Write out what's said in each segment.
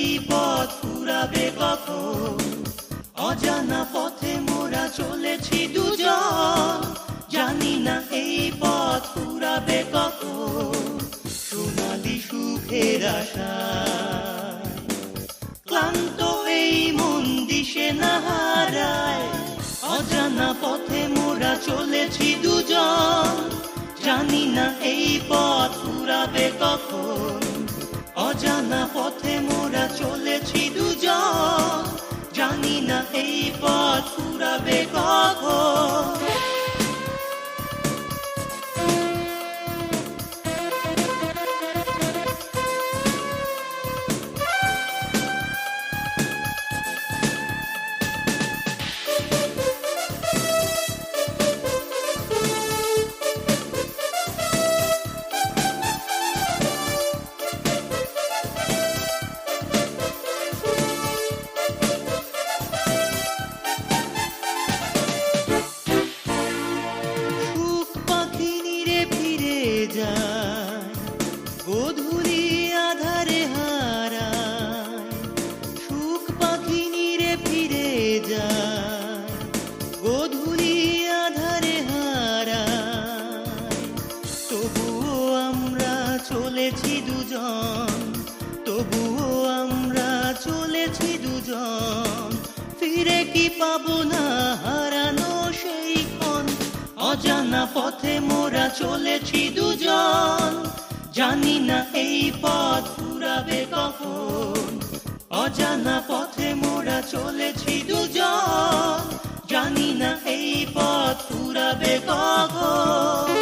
এই পথ ফুরাবে কখন, অজানা পথে মোরা চলেছি দুজন, জানি না এই পথ ফুরাবে কখন। সোনালি সুখের আশায় ক্লান্ত এই মন দিশে না হারায়, অজানা পথে মোরা চলেছি দুজন, জানি না এই পথ ফুরাবে কখন, অজানা পথে মোরা চলেছি দুজন, জানি না এই পথ ফুরাবে কখন। গোধূলি আধারে হারায়, সুখ পাখি নীরে ফিরে যায়, গোধূলি আধারে হারায়। তবুও আমরা চলেছি দুজন, তবুও আমরা চলেছি দুজন, ফিরে কি পাবো না হারানো সেই ক্ষণ, অজানা পথে মোরা চলেছি দুজন, জানি না এই পথ ফুরাবে কখন, অজানা পথে মোরা চলেছি দুজন, জানি না এই পথ ফুরাবে কখন।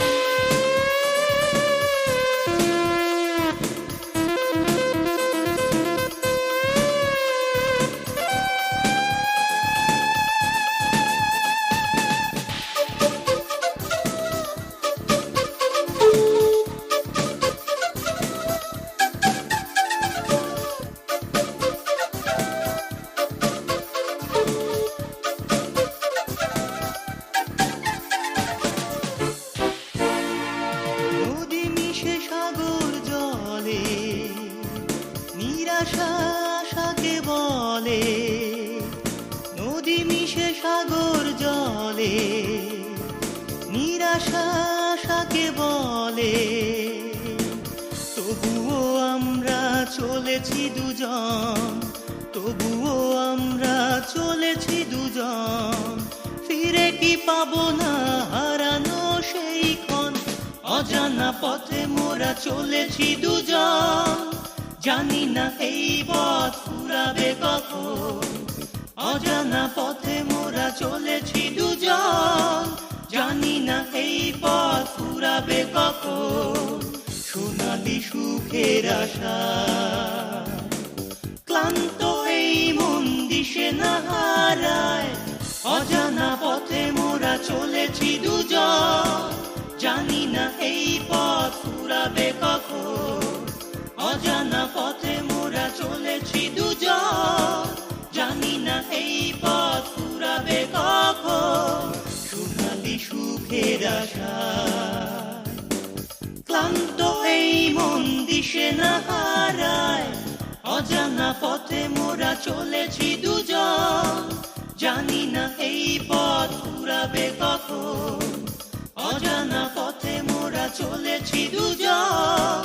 নিরাশা আশাকে বলে, নদী মিশে সাগর জলে, নিরাশা আশাকে বলে। তবুও আমরা চলেছি দুজন, তবুও আমরা চলেছি দুজন, ফিরে কি পাবো না হারানো সেই ক্ষণ, অজানা পথে মোরা চলেছি দুজন, জানি না এই পথ ফুরাবে কখন, অজানা পথে মোরা চলেছি দুজন, জানি না এই পথ ফুরাবে কখন। সোনালি সুখের আশা ক্লান্ত এই মন দিশে না হারায়, অজানা পথে মোরা চলেছি দুজন, জানি না এই পথ ফুরাবে কখন, অজানা পথে মোরা চলেছি দুজন, জানি না এই পথ ফুরাবে কখন। সোনালি সুখের আশা ক্লান্ত এই মন দিশে না হারায়, অজানা পথে মোরা চলেছি দুজন, জানি না এই পথ ফুরাবে কখন, অজানা পথে মোরা চলেছি দুজন,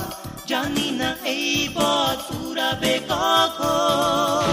জানি না এই পথ ফুরাবে কখন।